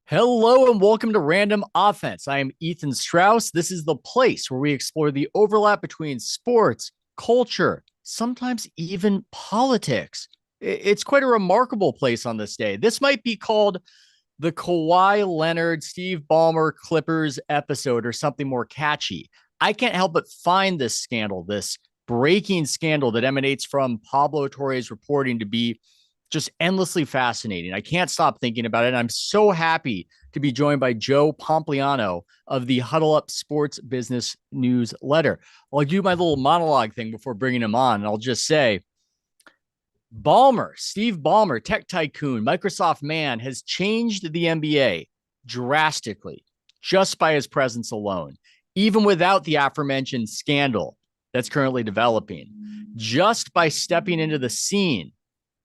Hello and welcome to Random Offense. I am Ethan Strauss. This is the place where we explore the overlap between sports, culture, sometimes even politics. It's quite a remarkable place on this day. This might be called the Kawhi Leonard, Steve Ballmer Clippers episode or something more catchy. I can't help but find this scandal, this breaking scandal that emanates from Pablo Torre's reporting to be just endlessly fascinating. I can't stop thinking about it. And I'm so happy to be joined by Joe Pompliano of the Huddle Up Sports Business Newsletter. I'll do my little monologue thing before bringing him on. And I'll just say, Steve Ballmer, tech tycoon, Microsoft man, has changed the NBA drastically just by his presence alone, even without the aforementioned scandal that's currently developing. Just by stepping into the scene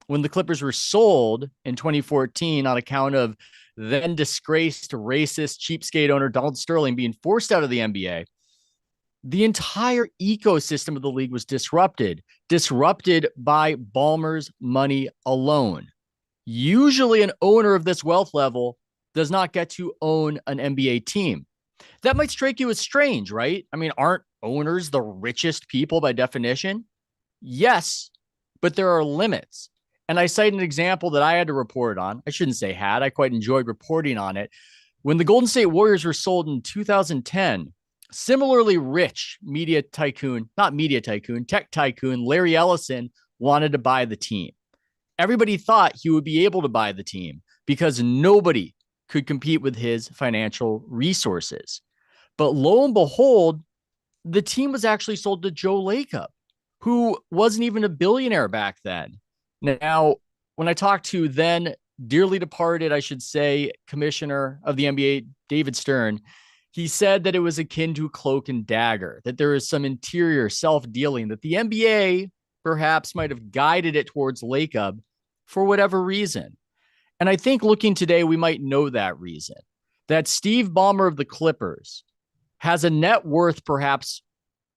when the Clippers were sold in 2014 on account of then disgraced racist cheapskate owner Donald Sterling being forced out of the NBA, the entire ecosystem of the league was disrupted by Ballmer's money alone. Usually an owner of this wealth level does not get to own an NBA team. That might strike you as strange, right? I mean, aren't owners the richest people by definition? Yes, but there are limits. And I cite an example that I had to report on. I shouldn't say had. I quite enjoyed reporting on it. When the Golden State Warriors were sold in 2010, similarly rich tech tycoon Larry Ellison wanted to buy the team. Everybody thought he would be able to buy the team because nobody could compete with his financial resources. But lo and behold, the team was actually sold to Joe Lacob, who wasn't even a billionaire back then. Now, when I talked to then dearly departed, I should say, commissioner of the NBA, David Stern, he said that it was akin to cloak and dagger, that there is some interior self-dealing, that the NBA perhaps might have guided it towards Lacob for whatever reason. And I think looking today, we might know that reason, that Steve Ballmer of the Clippers has a net worth perhaps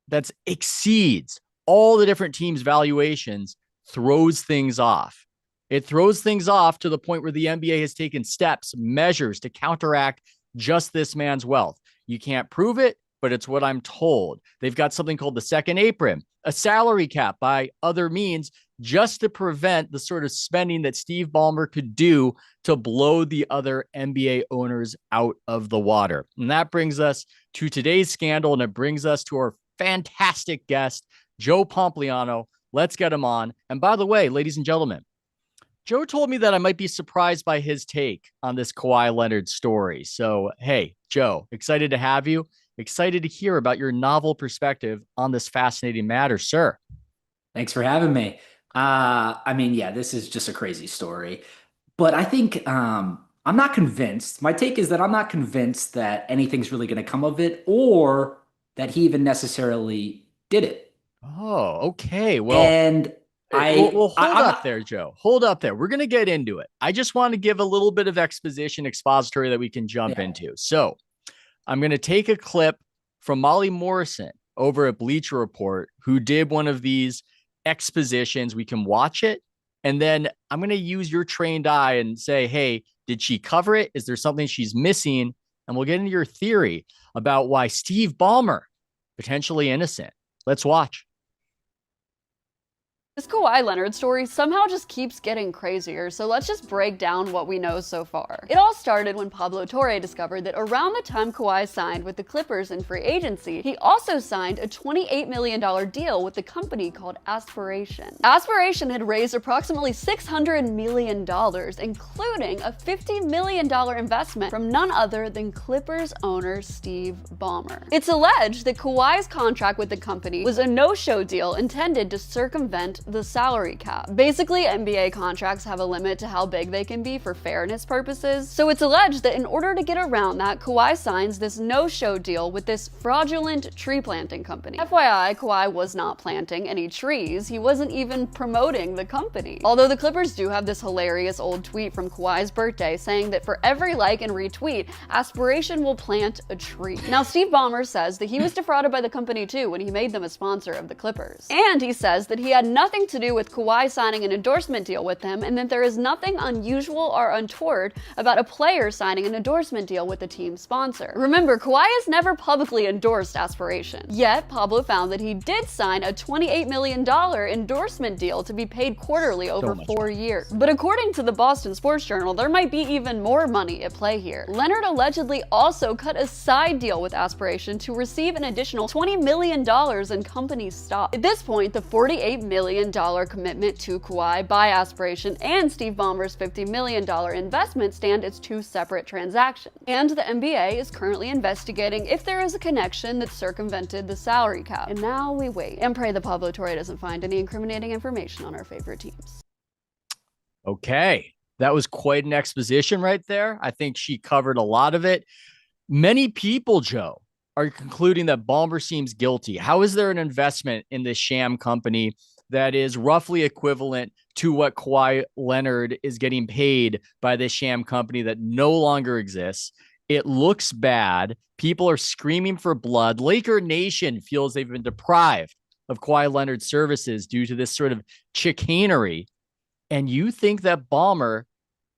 that exceeds all the different teams' valuations, throws things off. It throws things off to the point where the NBA has taken steps, measures to counteract just this man's wealth. You can't prove it, but it's what I'm told. They've got something called the second apron, a salary cap by other means, just to prevent the sort of spending that Steve Ballmer could do to blow the other NBA owners out of the water. And that brings us to today's scandal, and it brings us to our fantastic guest, Joe Pompliano. Let's get him on. And by the way, ladies and gentlemen, Joe told me that I might be surprised by his take on this Kawhi Leonard story. So, hey, Joe, excited to have you. Excited to hear about your novel perspective on this fascinating matter, sir. Thanks for having me. This is just a crazy story, but I think I'm not convinced. My take is that I'm not convinced that anything's really going to come of it or that he even necessarily did it. Oh, okay. Well, And hold up there, Joe. Hold up there. We're going to get into it. I just want to give a little bit of expository that we can jump yeah, into. So I'm going to take a clip from Molly Morrison over at Bleacher Report, who did one of these expositions. We can watch it. And then I'm going to use your trained eye and say, hey, did she cover it? Is there something she's missing? And we'll get into your theory about why Steve Ballmer, potentially innocent. Let's watch. This Kawhi Leonard story somehow just keeps getting crazier, so let's just break down what we know so far. It all started when Pablo Torre discovered that around the time Kawhi signed with the Clippers in free agency, he also signed a $28 million deal with a company called Aspiration. Aspiration had raised approximately $600 million, including a $50 million investment from none other than Clippers owner Steve Ballmer. It's alleged that Kawhi's contract with the company was a no-show deal intended to circumvent the salary cap. Basically, NBA contracts have a limit to how big they can be for fairness purposes, so it's alleged that in order to get around that, Kawhi signs this no-show deal with this fraudulent tree planting company. FYI, Kawhi was not planting any trees, he wasn't even promoting the company. Although the Clippers do have this hilarious old tweet from Kawhi's birthday saying that for every like and retweet, Aspiration will plant a tree. Now, Steve Ballmer says that he was defrauded by the company too when he made them a sponsor of the Clippers. And he says that he had nothing nothing to do with Kawhi signing an endorsement deal with them, and that there is nothing unusual or untoward about a player signing an endorsement deal with a team sponsor. Remember, Kawhi has never publicly endorsed Aspiration. Yet, Pablo found that he did sign a $28 million endorsement deal to be paid quarterly over 4 years. But according to the Boston Sports Journal, there might be even more money at play here. Leonard allegedly also cut a side deal with Aspiration to receive an additional $20 million in company stock. At this point, the $48 million commitment to Kawhi by Aspiration and Steve Ballmer's $50 million investment stand as two separate transactions. And the NBA is currently investigating if there is a connection that circumvented the salary cap. And now we wait and pray that Pablo Torre doesn't find any incriminating information on our favorite teams. Okay. That was quite an exposition right there. I think she covered a lot of it. Many people, Joe, are concluding that Ballmer seems guilty. How is there an investment in this sham company that is roughly equivalent to what Kawhi Leonard is getting paid by this sham company that no longer exists? It looks bad. People are screaming for blood. Laker Nation feels they've been deprived of Kawhi Leonard's services due to this sort of chicanery. And you think that Ballmer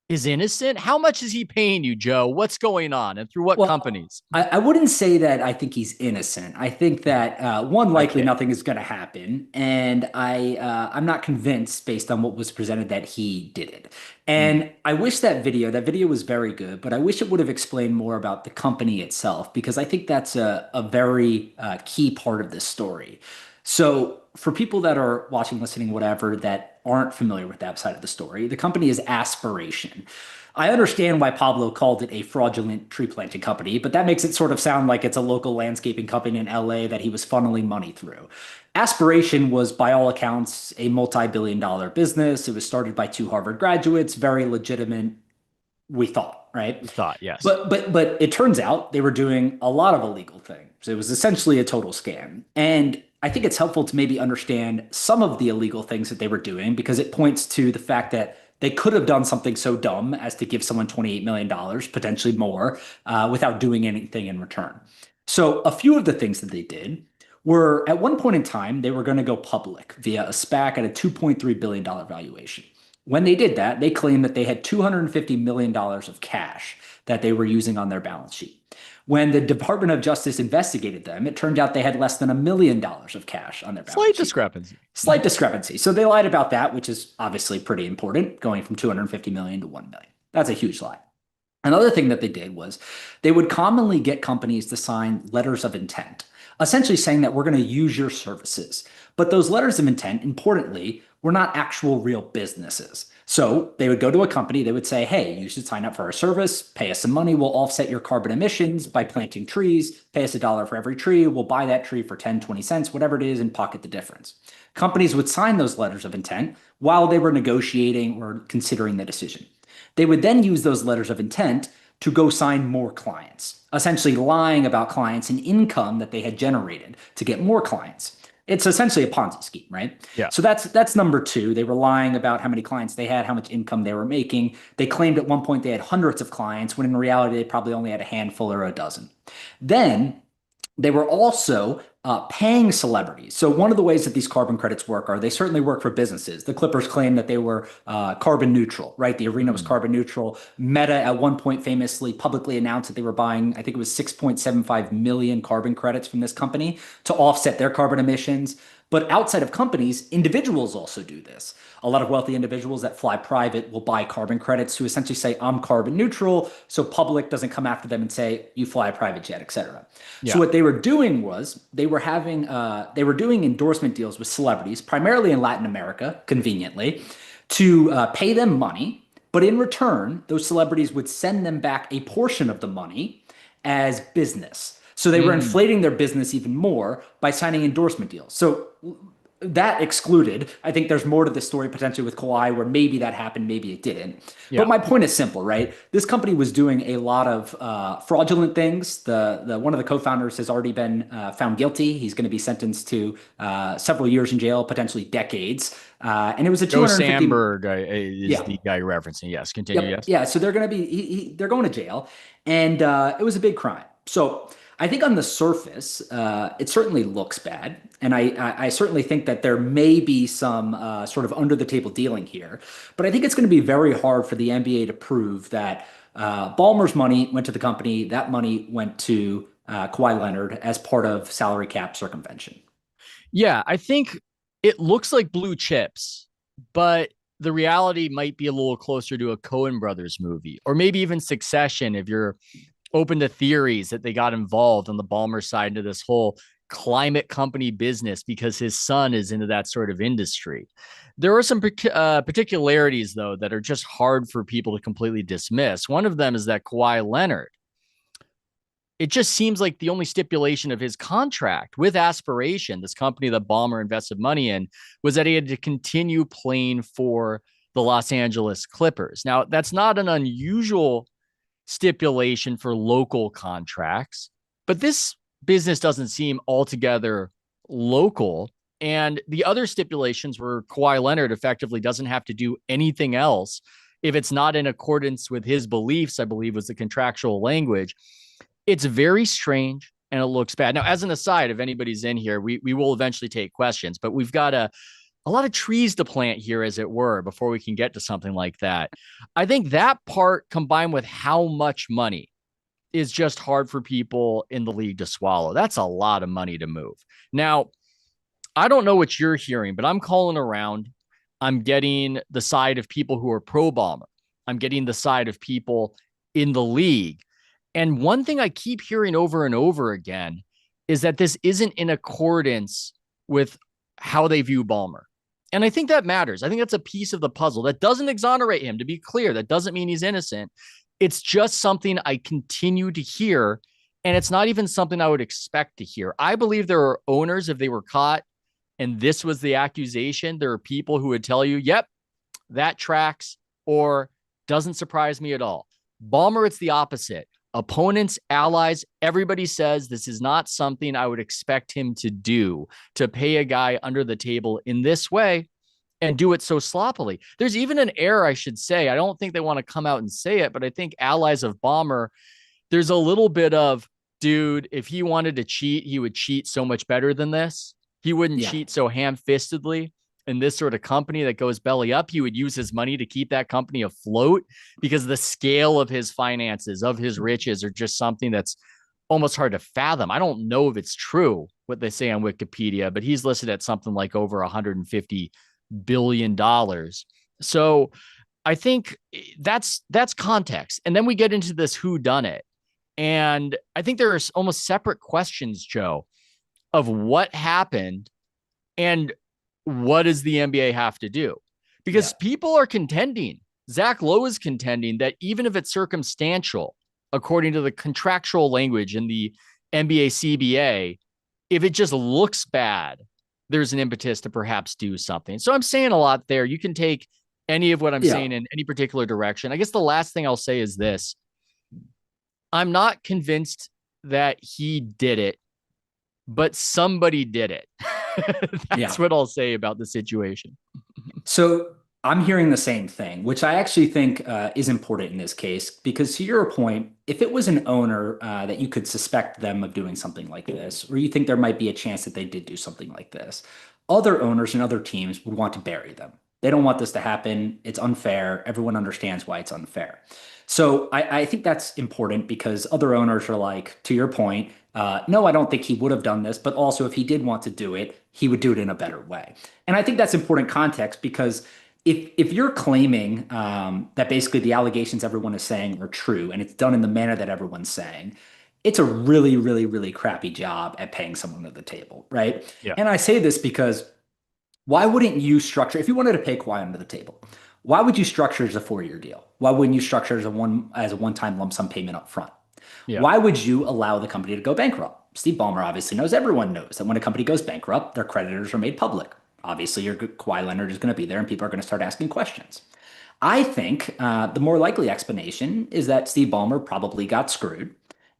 is innocent? How much is he paying you, Joe? What's going on, and through what companies? I wouldn't say that I think he's innocent. I think that likely nothing is going to happen, and I'm not convinced based on what was presented that he did it. And I wish that video was very good, but I wish it would have explained more about the company itself, because I think that's a very key part of this story. So for people that are watching, listening, whatever, that aren't familiar with that side of the story, the company is Aspiration. I understand why Pablo called it a fraudulent tree planting company, but that makes it sort of sound like it's a local landscaping company in LA that he was funneling money through. Aspiration was, by all accounts, a multi-billion-dollar business. It was started by 2 Harvard graduates, very legitimate, we thought, right? We thought, yes. But it turns out they were doing a lot of illegal things. It was essentially a total scam. And I think it's helpful to maybe understand some of the illegal things that they were doing, because it points to the fact that they could have done something so dumb as to give someone $28 million, potentially more, without doing anything in return. So a few of the things that they did were, at one point in time, they were going to go public via a SPAC at a $2.3 billion valuation. When they did that, they claimed that they had $250 million of cash that they were using on their balance sheet. When the Department of Justice investigated them, it turned out they had less than $1 million of cash on their balance sheet. Slight discrepancy. So they lied about that, which is obviously pretty important, going from $250 million to $1 million. That's a huge lie. Another thing that they did was they would commonly get companies to sign letters of intent, essentially saying that we're going to use your services. But those letters of intent, importantly, were not actual real businesses. So they would go to a company, they would say, hey, you should sign up for our service, pay us some money, we'll offset your carbon emissions by planting trees, pay us $1 for every tree, we'll buy that tree for 10, 20 cents, whatever it is, and pocket the difference. Companies would sign those letters of intent while they were negotiating or considering the decision. They would then use those letters of intent to go sign more clients, essentially lying about clients and income that they had generated to get more clients. It's essentially a Ponzi scheme, right? Yeah. So that's number 2. They were lying about how many clients they had, how much income they were making. They claimed at one point they had hundreds of clients, when in reality they probably only had a handful or a dozen. Then they were also paying celebrities. So one of the ways that these carbon credits work are they certainly work for businesses. The Clippers claim that they were carbon neutral, right? The arena was carbon neutral. Meta at one point famously publicly announced that they were buying, I think it was 6.75 million carbon credits from this company to offset their carbon emissions. But outside of companies, individuals also do this. A lot of wealthy individuals that fly private will buy carbon credits to essentially say, I'm carbon neutral, so public doesn't come after them and say, you fly a private jet, et cetera. Yeah. So what they were doing was they were doing endorsement deals with celebrities, primarily in Latin America, conveniently, to pay them money. But in return, those celebrities would send them back a portion of the money as business. So they were inflating their business even more by signing endorsement deals. So that excluded, I think there's more to the story potentially with Kawhi where maybe that happened, maybe it didn't. Yeah. But my point is simple, right? This company was doing a lot of fraudulent things. The one of the co-founders has already been found guilty. He's going to be sentenced to several years in jail, potentially decades. And it was a Joe Sandberg is the guy you're referencing. Yes, continue. Yep. Yes. Yeah. So they're going to be they're going to jail, and it was a big crime. So I think on the surface, it certainly looks bad. And I certainly think that there may be some sort of under the table dealing here. But I think it's going to be very hard for the NBA to prove that Ballmer's money went to the company, that money went to Kawhi Leonard as part of salary cap circumvention. Yeah, I think it looks like blue chips, but the reality might be a little closer to a Coen Brothers movie, or maybe even Succession if you're open to theories that they got involved on the Ballmer side into this whole climate company business because his son is into that sort of industry. There are some particularities, though, that are just hard for people to completely dismiss. One of them is that Kawhi Leonard, it just seems like the only stipulation of his contract with Aspiration, this company that Ballmer invested money in, was that he had to continue playing for the Los Angeles Clippers. Now, that's not an unusual stipulation for local contracts, but this business doesn't seem altogether local. And the other stipulations where Kawhi Leonard effectively doesn't have to do anything else if it's not in accordance with his beliefs, I believe was the contractual language. It's very strange and it looks bad. Now, as an aside, if anybody's in here, we will eventually take questions, but we've got a lot of trees to plant here, as it were, before we can get to something like that. I think that part combined with how much money is just hard for people in the league to swallow. That's a lot of money to move. Now, I don't know what you're hearing, but I'm calling around. I'm getting the side of people who are pro Ballmer. I'm getting the side of people in the league. And one thing I keep hearing over and over again is that this isn't in accordance with how they view Ballmer. And I think that matters. I think that's a piece of the puzzle. That doesn't exonerate him, to be clear. That doesn't mean he's innocent. It's just something I continue to hear, and it's not even something I would expect to hear. I believe there are owners, if they were caught and this was the accusation, there are people who would tell you, yep, that tracks, or doesn't surprise me at all. Ballmer, it's the opposite. Opponents, allies, everybody says this is not something I would expect him to do, to pay a guy under the table in this way and do it so sloppily. There's even an error, I should say. I don't think they want to come out and say it, but I think allies of Ballmer, there's a little bit of, dude, if he wanted to cheat, he would cheat so much better than this. He wouldn't cheat so ham-fistedly in this sort of company that goes belly up. He would use his money to keep that company afloat because the scale of his finances, of his riches, are just something that's almost hard to fathom. I don't know if it's true what they say on Wikipedia, but he's listed at something like over $150 billion. So I think that's context. And then we get into this whodunit. And I think there are almost separate questions, Joe, of what happened and what does the NBA have to do? Because people are contending, Zach Lowe is contending that even if it's circumstantial, according to the contractual language in the NBA CBA, if it just looks bad, there's an impetus to perhaps do something. So I'm saying a lot there. You can take any of what I'm saying in any particular direction. I guess the last thing I'll say is this. I'm not convinced that he did it, but somebody did it. That's what I'll say about the situation. So I'm hearing the same thing, which I actually think is important in this case, because to your point, if it was an owner that you could suspect them of doing something like this, or you think there might be a chance that they did do something like this, other owners and other teams would want to bury them. They don't want this to happen. It's unfair. Everyone understands why it's unfair. So I think that's important because other owners are like, to your point, no, I don't think he would have done this, but also if he did want to do it, he would do it in a better way. And I think that's important context because if you're claiming that basically the allegations everyone is saying are true and it's done in the manner that everyone's saying, it's a really, really, really crappy job at paying someone at the table, right? Yeah. And I say this because why wouldn't you structure, if you wanted to pay Kawhi under the table, why would you structure it as a 4-year deal? Why wouldn't you structure it as a one-time lump sum payment up front? Yeah. Why would you allow the company to go bankrupt? Steve Ballmer obviously knows, everyone knows that when a company goes bankrupt, their creditors are made public. Obviously, your Kawhi Leonard is going to be there and people are going to start asking questions. I think the more likely explanation is that Steve Ballmer probably got screwed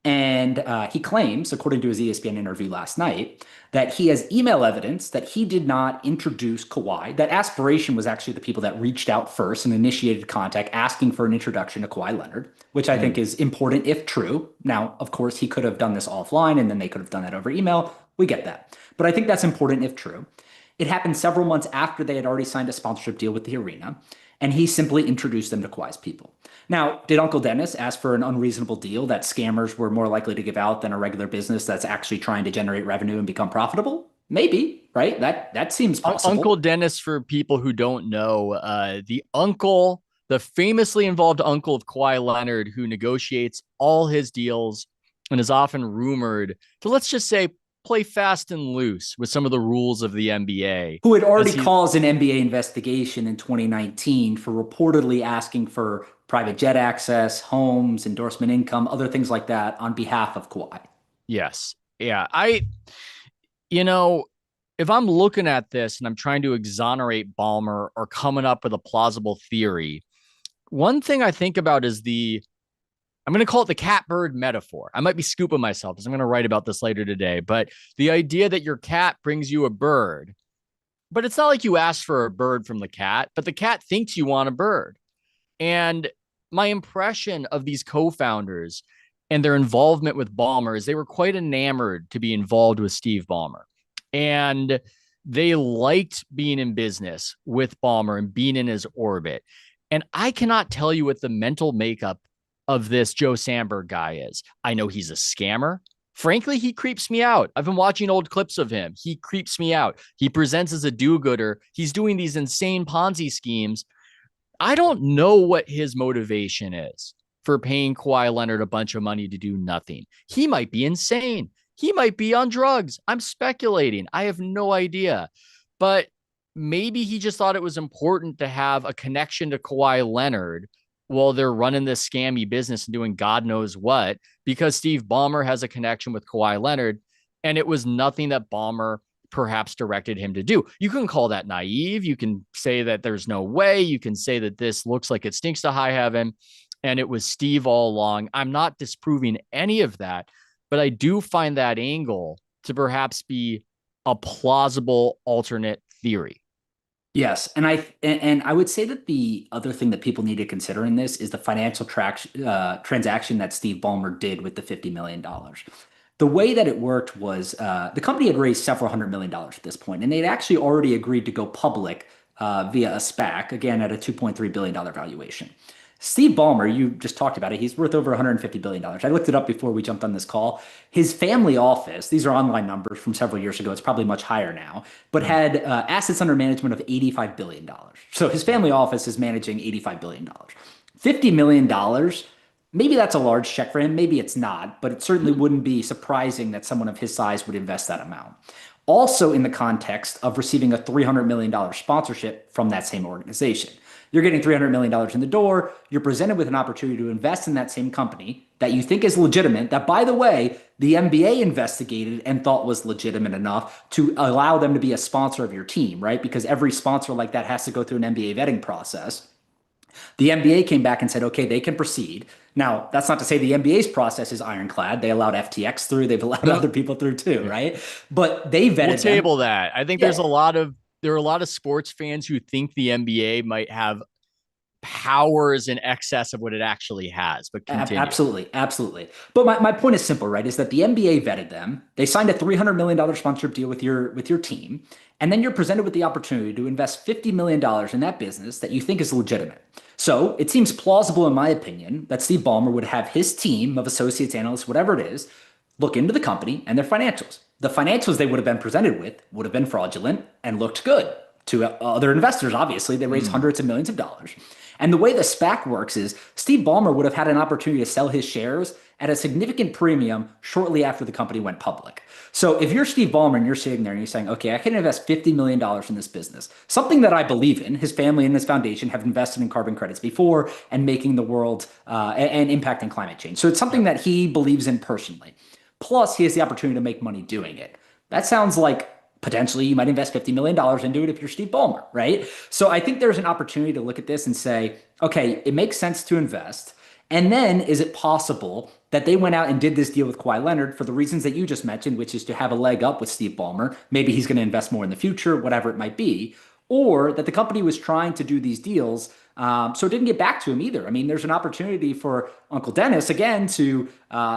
And he claims, according to his ESPN interview last night, that he has email evidence that he did not introduce Kawhi, that Aspiration was actually the people that reached out first and initiated contact asking for an introduction to Kawhi Leonard, which I think is important if true. Now, of course, he could have done this offline and then they could have done that over email. We get that. But I think that's important if true. It happened several months after they had already signed a sponsorship deal with the arena, and he simply introduced them to Kawhi's people. Now, did Uncle Dennis ask for an unreasonable deal that scammers were more likely to give out than a regular business that's actually trying to generate revenue and become profitable? Maybe, right? That seems possible. Uncle Dennis, for people who don't know, the famously involved uncle of Kawhi Leonard, who negotiates all his deals and is often rumored to, let's just say, play fast and loose with some of the rules of the NBA. Who had already caused an NBA investigation in 2019 for reportedly asking for private jet access, homes, endorsement income, other things like that on behalf of Kawhi. Yes. Yeah. If I'm looking at this and I'm trying to exonerate Ballmer or coming up with a plausible theory, one thing I think about is I'm going to call it the cat-bird metaphor. I might be scooping myself because I'm going to write about this later today, but the idea that your cat brings you a bird, but it's not like you asked for a bird from the cat, but the cat thinks you want a bird. And my impression of these co-founders and their involvement with Ballmer is they were quite enamored to be involved with Steve Ballmer. And they liked being in business with Ballmer and being in his orbit. And I cannot tell you what the mental makeup of this Joe Sandberg guy is. I know he's a scammer. Frankly, he creeps me out. I've been watching old clips of him. He creeps me out. He presents as a do-gooder. He's doing these insane Ponzi schemes. I don't know what his motivation is for paying Kawhi Leonard a bunch of money to do nothing. He might be insane. He might be on drugs. I'm speculating. I have no idea. But maybe he just thought it was important to have a connection to Kawhi Leonard while they're running this scammy business and doing God knows what, because Steve Ballmer has a connection with Kawhi Leonard, and it was nothing that Ballmer perhaps directed him to do. You can call that naive. You can say that there's no way. You can say that this looks like it stinks to high heaven and it was Steve all along. I'm not disproving any of that, but I do find that angle to perhaps be a plausible alternate theory. Yes, and I would say that the other thing that people need to consider in this is the financial transaction that Steve Ballmer did with the $50 million. The way that it worked was the company had raised several $100 million at this point, and they'd actually already agreed to go public via a SPAC, again at a $2.3 billion valuation. Steve Ballmer, you just talked about it. He's worth over $150 billion. I looked it up before we jumped on this call. His family office, these are online numbers from several years ago. It's probably much higher now, but had assets under management of $85 billion. So his family office is managing $85 billion. $50 million, maybe that's a large check for him. Maybe it's not, but it certainly wouldn't be surprising that someone of his size would invest that amount. Also in the context of receiving a $300 million sponsorship from that same organization. You're getting $300 million in the door. You're presented with an opportunity to invest in that same company that you think is legitimate, that, by the way, the NBA investigated and thought was legitimate enough to allow them to be a sponsor of your team, right? Because every sponsor like that has to go through an NBA vetting process. The NBA came back and said, okay, they can proceed. Now, that's not to say the NBA's process is ironclad. They allowed FTX through. They've allowed other people through too, right? But they vetted We'll table that. I think there are a lot of sports fans who think the NBA might have powers in excess of what it actually has, but continue. Absolutely. But my point is simple, right? Is that the NBA vetted them. They signed a $300 million sponsorship deal with your team. And then you're presented with the opportunity to invest $50 million in that business that you think is legitimate. So it seems plausible, in my opinion, that Steve Ballmer would have his team of associates, analysts, whatever it is, look into the company and their financials. The financials they would have been presented with would have been fraudulent and looked good to other investors. Obviously, they raised hundreds of millions of dollars. And the way the SPAC works is Steve Ballmer would have had an opportunity to sell his shares at a significant premium shortly after the company went public. So if you're Steve Ballmer and you're sitting there and you're saying, okay, I can invest $50 million in this business, something that I believe in, his family and his foundation have invested in carbon credits before and making the world and impacting climate change. So it's something that he believes in personally. Plus, he has the opportunity to make money doing it. That sounds like potentially you might invest $50 million into it if you're Steve Ballmer, right? So I think there's an opportunity to look at this and say, okay, it makes sense to invest. And then is it possible that they went out and did this deal with Kawhi Leonard for the reasons that you just mentioned, which is to have a leg up with Steve Ballmer? Maybe he's going to invest more in the future, whatever it might be. Or that the company was trying to do these deals, so it didn't get back to him either. I mean, there's an opportunity for Uncle Dennis, again, to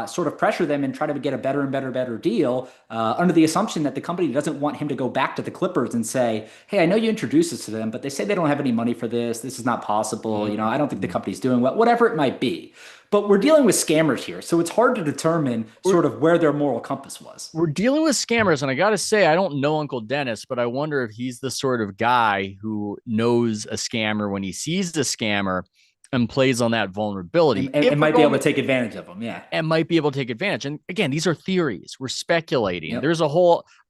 sort of pressure them and try to get a better and better deal under the assumption that the company doesn't want him to go back to the Clippers and say, hey, I know you introduced us to them, but they say they don't have any money for this. This is not possible. You know, I don't think the company's doing well, whatever it might be. But we're dealing with scammers here, so it's hard to determine sort of where their moral compass was. We're dealing with scammers, and I got to say, I don't know Uncle Dennis, but I wonder if he's the sort of guy who knows a scammer when he sees the scammer and plays on that vulnerability. And might be able to take advantage of them, yeah. And might be able to take advantage. And again, these are theories. We're speculating. Yep. There's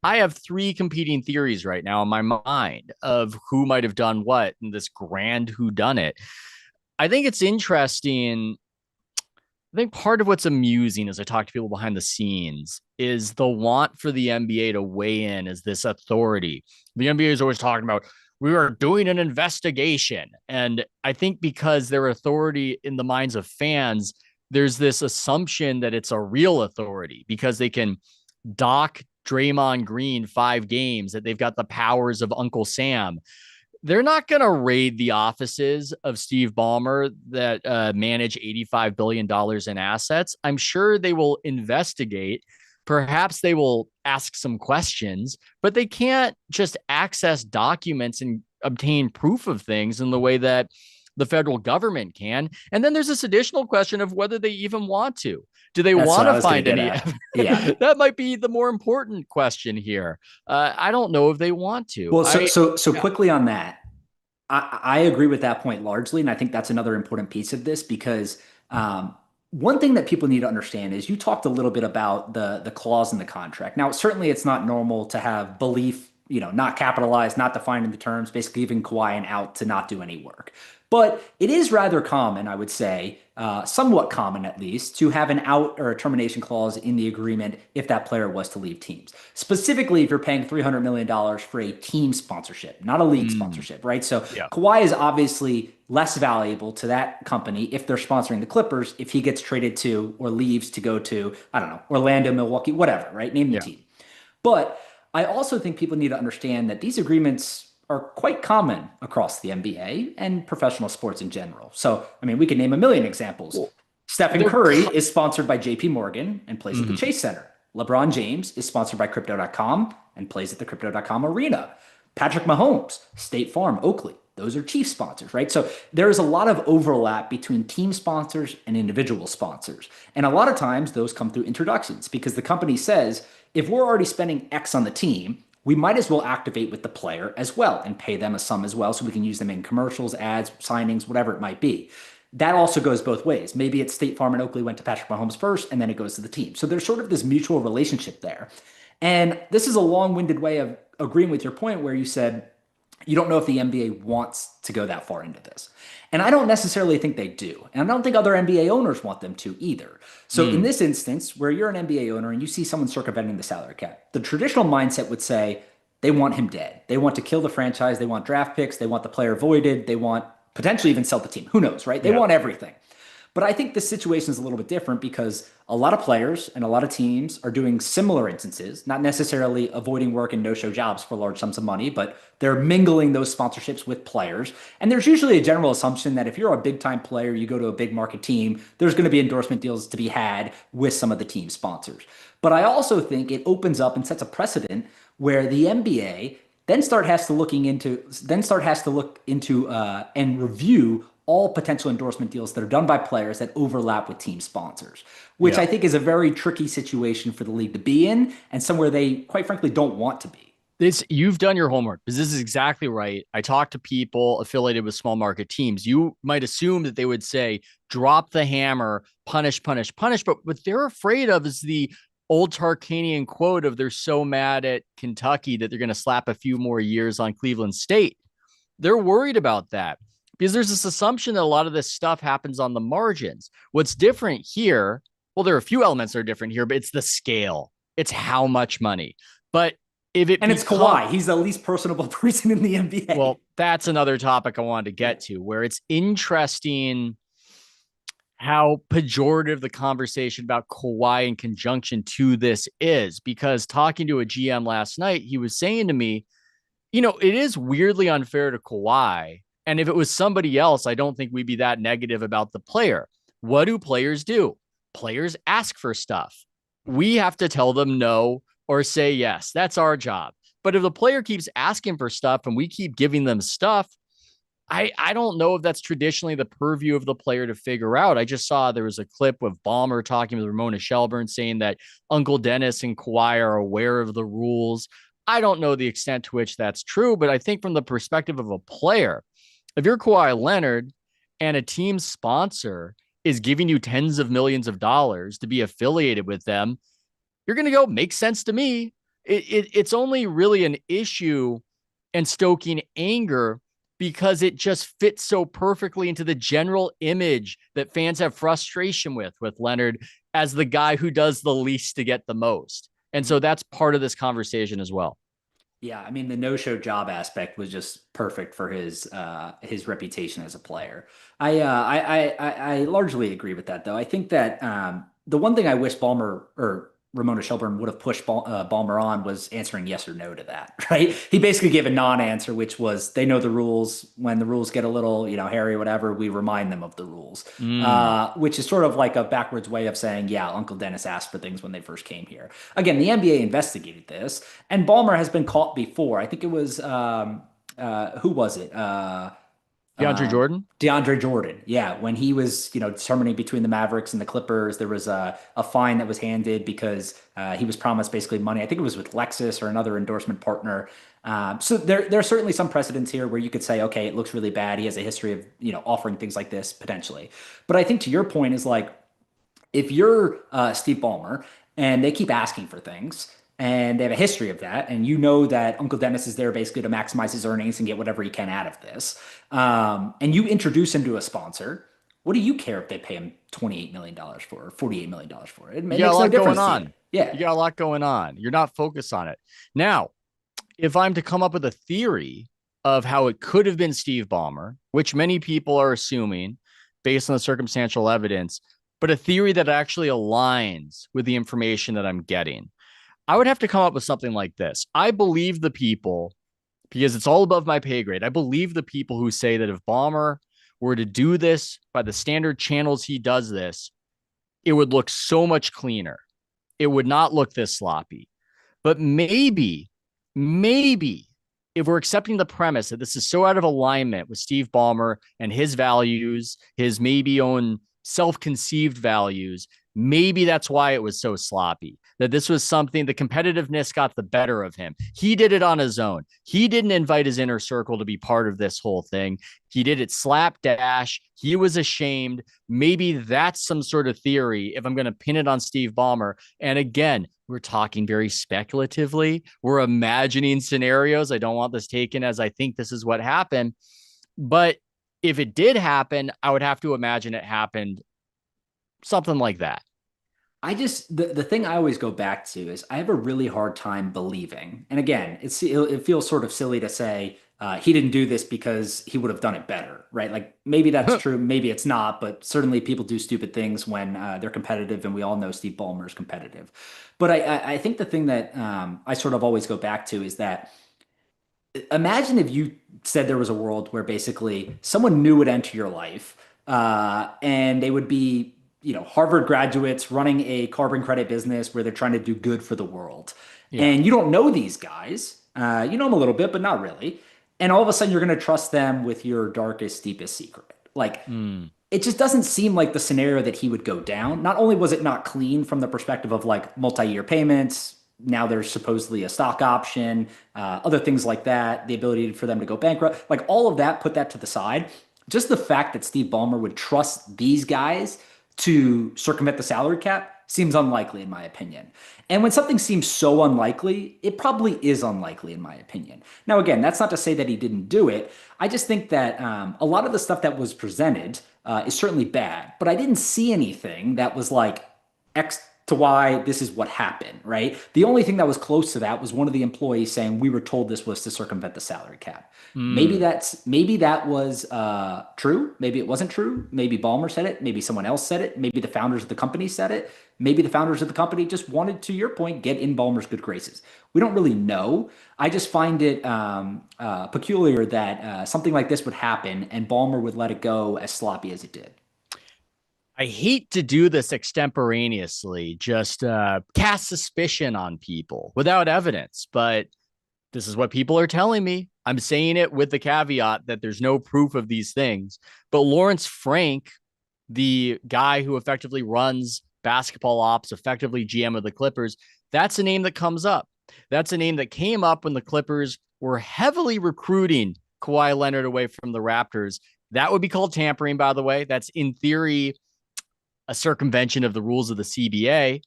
I have 3 competing theories right now in my mind of who might have done what in this grand whodunit. I think it's interesting. I think part of what's amusing as I talk to people behind the scenes is the want for the NBA to weigh in as this authority. The NBA is always talking about, we are doing an investigation. And I think because their authority in the minds of fans, there's this assumption that it's a real authority because they can dock Draymond Green 5 games, that they've got the powers of Uncle Sam. They're not going to raid the offices of Steve Ballmer that manage $85 billion in assets. I'm sure they will investigate. Perhaps they will ask some questions, but they can't just access documents and obtain proof of things in the way that the federal government can. And then there's this additional question of whether they even want to. Do they want to find any? Yeah, that might be the more important question here. I don't know if they want to. Well, so quickly on that, I agree with that point largely, and I think that's another important piece of this because one thing that people need to understand is you talked a little bit about the clause in the contract. Now, certainly it's not normal to have belief, not capitalized, not defined in the terms, basically giving Kawhi an out to not do any work. But it is rather common, I would say, somewhat common at least, to have an out or a termination clause in the agreement if that player was to leave teams. Specifically, if you're paying $300 million for a team sponsorship, not a league sponsorship, right? So Kawhi is obviously less valuable to that company if they're sponsoring the Clippers, if he gets traded to or leaves to go to, I don't know, Orlando, Milwaukee, whatever, right? Name the team. But I also think people need to understand that these agreements are quite common across the NBA and professional sports in general. So, I mean, we could name a million examples. Stephen Curry is sponsored by JP Morgan and plays at the Chase Center. LeBron James is sponsored by Crypto.com and plays at the Crypto.com arena. Patrick Mahomes, State Farm, Oakley. Those are chief sponsors, right? So there is a lot of overlap between team sponsors and individual sponsors. And a lot of times those come through introductions because the company says, if we're already spending X on the team, we might as well activate with the player as well and pay them a sum as well so we can use them in commercials, ads, signings, whatever it might be. That also goes both ways. Maybe it's State Farm and Oakley went to Patrick Mahomes first, and then it goes to the team. So there's sort of this mutual relationship there. And this is a long-winded way of agreeing with your point where you said you don't know if the NBA wants to go that far into this. And I don't necessarily think they do. And I don't think other NBA owners want them to either. So in this instance, where you're an NBA owner and you see someone circumventing the salary cap, the traditional mindset would say they want him dead. They want to kill the franchise. They want draft picks. They want the player voided. They want potentially even sell the team. Who knows, right? They want everything. But I think the situation is a little bit different because a lot of players and a lot of teams are doing similar instances, not necessarily avoiding work and no-show jobs for large sums of money, but they're mingling those sponsorships with players. And there's usually a general assumption that if you're a big-time player, you go to a big market team, there's going to be endorsement deals to be had with some of the team sponsors. But I also think it opens up and sets a precedent where the NBA then has to look into and review all potential endorsement deals that are done by players that overlap with team sponsors, which I think is a very tricky situation for the league to be in and somewhere they, quite frankly, don't want to be. You've done your homework because this is exactly right. I talk to people affiliated with small market teams. You might assume that they would say, drop the hammer, punish, punish, punish. But what they're afraid of is the old Tarkanian quote of they're so mad at Kentucky that they're going to slap a few more years on Cleveland State. They're worried about that because there's this assumption that a lot of this stuff happens on the margins. What's different here, well, there are a few elements that are different here, but it's the scale. It's how much money. But it's Kawhi. He's the least personable person in the NBA. Well, that's another topic I wanted to get to, where it's interesting how pejorative the conversation about Kawhi in conjunction to this is, because talking to a GM last night, he was saying to me, it is weirdly unfair to Kawhi. And if it was somebody else, I don't think we'd be that negative about the player. What do players do? Players ask for stuff. We have to tell them no or say yes. That's our job. But if the player keeps asking for stuff and we keep giving them stuff, I don't know if that's traditionally the purview of the player to figure out. I just saw there was a clip of Ballmer talking with Ramona Shelburne saying that Uncle Dennis and Kawhi are aware of the rules. I don't know the extent to which that's true, but I think from the perspective of a player, if you're Kawhi Leonard and a team sponsor is giving you tens of millions of dollars to be affiliated with them, you're going to go, makes sense to me. It's only really an issue and stoking anger because it just fits so perfectly into the general image that fans have frustration with Leonard as the guy who does the least to get the most. And so that's part of this conversation as well. Yeah, I mean the no-show job aspect was just perfect for his reputation as a player. I largely agree with that though. I think that the one thing I wish Ballmer or Ramona Shelburne would have pushed Ballmer on was answering yes or no to that, right? He basically gave a non-answer, which was they know the rules. When the rules get a little, hairy or whatever, we remind them of the rules, which is sort of like a backwards way of saying, yeah, Uncle Dennis asked for things when they first came here. Again, the NBA investigated this, and Ballmer has been caught before. I think it was, who was it? DeAndre Jordan? DeAndre Jordan. Yeah. When he was, determining between the Mavericks and the Clippers, there was a fine that was handed because he was promised basically money. I think it was with Lexus or another endorsement partner. So there are certainly some precedents here where you could say, okay, it looks really bad. He has a history of, offering things like this potentially. But I think to your point is like, if you're Steve Ballmer and they keep asking for things, and they have a history of that, and you know that Uncle Dennis is there basically to maximize his earnings and get whatever he can out of this, and you introduce him to a sponsor, what do you care if they pay him $28 million for or $48 million for it? It makes no difference going on. Yeah. You got a lot going on. You're not focused on it. Now, if I'm to come up with a theory of how it could have been Steve Ballmer, which many people are assuming based on the circumstantial evidence, but a theory that actually aligns with the information that I'm getting, I would have to come up with something like this. I believe the people, because it's all above my pay grade, I believe the people who say that if Ballmer were to do this by the standard channels he does this, it would look so much cleaner. It would not look this sloppy. But maybe, if we're accepting the premise that this is so out of alignment with Steve Ballmer and his values, his maybe own self-conceived values, maybe that's why it was so sloppy, that this was something, the competitiveness got the better of him. He did it on his own. He didn't invite his inner circle to be part of this whole thing. He did it slapdash. He was ashamed. Maybe that's some sort of theory if I'm going to pin it on Steve Ballmer. And again, we're talking very speculatively. We're imagining scenarios. I don't want this taken as I think this is what happened. But if it did happen, I would have to imagine it happened something like that. The thing I always go back to is I have a really hard time believing. And again, it feels sort of silly to say he didn't do this because he would have done it better, right? Like maybe that's true, maybe it's not, but certainly people do stupid things when they're competitive, and we all know Steve Ballmer is competitive. But I think the thing that I sort of always go back to is that imagine if you said there was a world where basically someone new would enter your life and they would be Harvard graduates running a carbon credit business where they're trying to do good for the world. Yeah. And you don't know these guys. You know them a little bit, but not really. And all of a sudden you're going to trust them with your darkest, deepest secret. Like it just doesn't seem like the scenario that he would go down. Not only was it not clean from the perspective of like multi-year payments, now there's supposedly a stock option, other things like that, the ability for them to go bankrupt, like all of that, put that to the side. Just the fact that Steve Ballmer would trust these guys to circumvent the salary cap seems unlikely in my opinion. And when something seems so unlikely, it probably is unlikely in my opinion. Now, again, that's not to say that he didn't do it. I just think that a lot of the stuff that was presented is certainly bad, but I didn't see anything that was like to why this is what happened, right? The only thing that was close to that was one of the employees saying we were told this was to circumvent the salary cap. Maybe Mm. that was true. Maybe it wasn't true. Maybe Ballmer said it. Maybe someone else said it. Maybe the founders of the company said it. Maybe the founders of the company just wanted, to your point, get in Ballmer's good graces. We don't really know. I just find it peculiar that something like this would happen and Ballmer would let it go as sloppy as it did. I hate to do this extemporaneously, just cast suspicion on people without evidence, but this is what people are telling me. I'm saying it with the caveat that there's no proof of these things. But Lawrence Frank, the guy who effectively runs basketball ops, effectively GM of the Clippers, that's a name that comes up. That's a name that came up when the Clippers were heavily recruiting Kawhi Leonard away from the Raptors. That would be called tampering, by the way. That's in theory a circumvention of the rules of the CBA.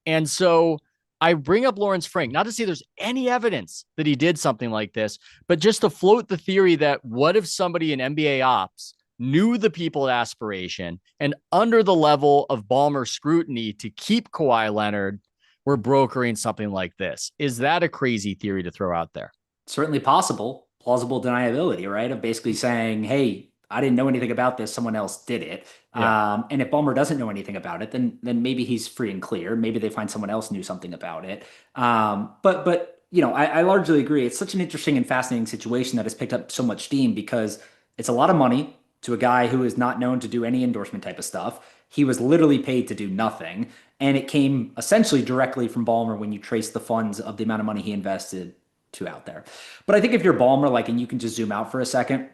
And so I bring up Lawrence Frank, not to say there's any evidence that he did something like this, but just to float the theory that what if somebody in NBA ops knew the people at Aspiration and under the level of Ballmer scrutiny to keep Kawhi Leonard were brokering something like this? Is that a crazy theory to throw out there? Certainly possible, plausible deniability, right? Of basically saying, hey, I didn't know anything about this. Someone else did it. Yeah. And if Ballmer doesn't know anything about it, then maybe he's free and clear. Maybe they find someone else knew something about it. But I largely agree. It's such an interesting and fascinating situation that has picked up so much steam because it's a lot of money to a guy who is not known to do any endorsement type of stuff. He was literally paid to do nothing, and it came essentially directly from Ballmer when you trace the funds of the amount of money he invested to out there. But I think if you're Ballmer, like, and you can just zoom out for a second,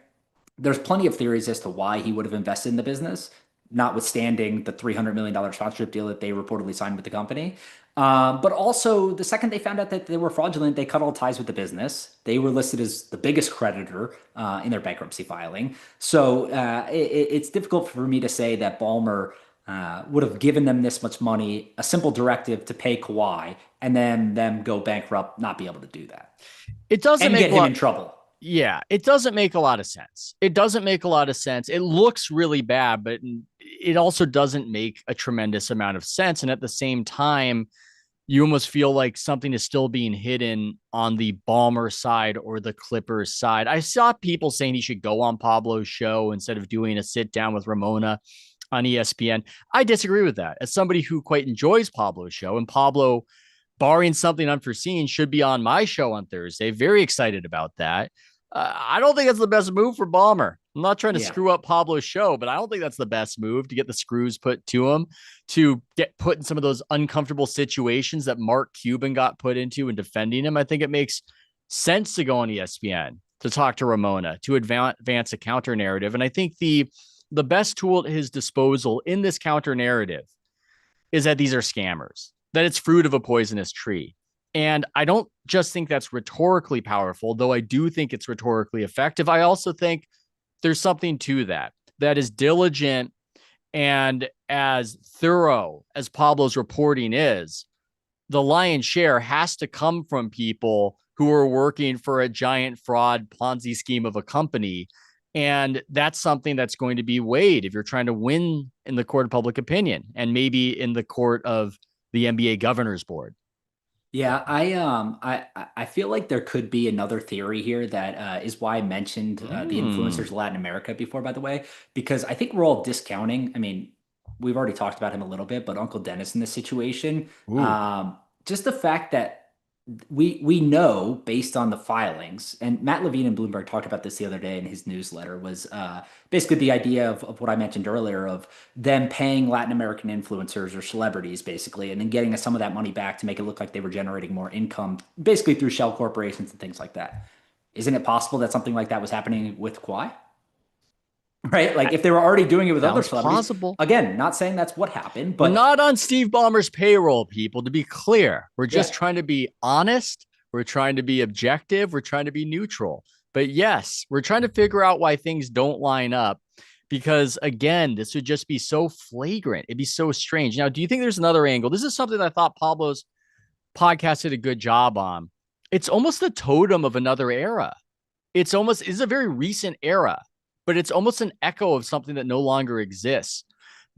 there's plenty of theories as to why he would have invested in the business, notwithstanding the $300 million sponsorship deal that they reportedly signed with the company. But also, the second they found out that they were fraudulent, they cut all ties with the business. They were listed as the biggest creditor in their bankruptcy filing. So it's difficult for me to say that Ballmer would have given them this much money, a simple directive to pay Kawhi, and then them go bankrupt, not be able to do that. It doesn't And make get him in trouble. Yeah, it doesn't make a lot of sense. It doesn't make a lot of sense. It looks really bad, but it also doesn't make a tremendous amount of sense. And at the same time, you almost feel like something is still being hidden on the Ballmer side or the Clippers side. I saw people saying he should go on Pablo's show instead of doing a sit down with Ramona on ESPN. I disagree with that. As somebody who quite enjoys Pablo's show, and Pablo, barring something unforeseen, should be on my show on Thursday. Very excited about that. I don't think that's the best move for Ballmer. I'm not trying to screw up Pablo's show, but I don't think that's the best move to get the screws put to him, to get put in some of those uncomfortable situations that Mark Cuban got put into in defending him. I think it makes sense to go on ESPN, to talk to Ramona, to advance a counter narrative. And I think the best tool at his disposal in this counter narrative is that these are scammers, that it's fruit of a poisonous tree. And I don't just think that's rhetorically powerful, though I do think it's rhetorically effective. I also think there's something to that is diligent and as thorough as Pablo's reporting is. The lion's share has to come from people who are working for a giant fraud Ponzi scheme of a company. And that's something that's going to be weighed if you're trying to win in the court of public opinion and maybe in the court of the NBA Governor's Board. Yeah, I feel like there could be another theory here that is why I mentioned the influencers of Latin America before, by the way, because I think we're all discounting. I mean, we've already talked about him a little bit, but Uncle Dennis in this situation, just the fact that we know based on the filings, and Matt Levine and Bloomberg talked about this the other day in his newsletter, was basically the idea of what I mentioned earlier of them paying Latin American influencers or celebrities basically, and then getting some of that money back to make it look like they were generating more income, basically through shell corporations and things like that. Isn't it possible that something like that was happening with Kawhi? Right? Like if they were already doing it with other celebrities. Plausible. Again, not saying that's what happened, but we're not on Steve Ballmer's payroll, people, to be clear. We're just trying to be honest. We're trying to be objective. We're trying to be neutral. But yes, we're trying to figure out why things don't line up because, again, this would just be so flagrant. It'd be so strange. Now, do you think there's another angle? This is something that I thought Pablo's podcast did a good job on. It's almost the totem of another era. It's a very recent era, but it's almost an echo of something that no longer exists.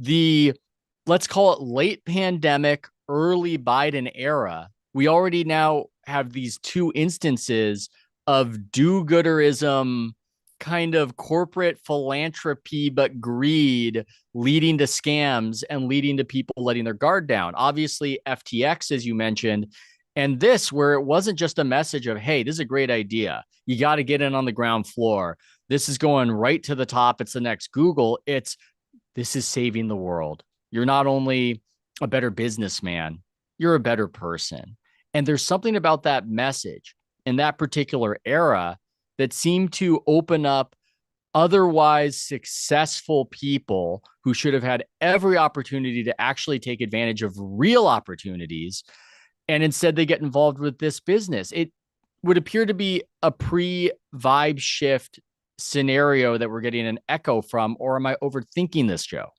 Let's call it late pandemic, early Biden era, we already now have these two instances of do-gooderism, kind of corporate philanthropy, but greed leading to scams and leading to people letting their guard down. Obviously, FTX, as you mentioned, and this, where it wasn't just a message of, hey, this is a great idea. You got to get in on the ground floor. This is going right to the top. It's the next Google. This is saving the world. You're not only a better businessman, you're a better person. And there's something about that message in that particular era that seemed to open up otherwise successful people who should have had every opportunity to actually take advantage of real opportunities. And instead, they get involved with this business. It would appear to be a pre-vibe shift scenario that we're getting an echo from, or am I overthinking this, Joe?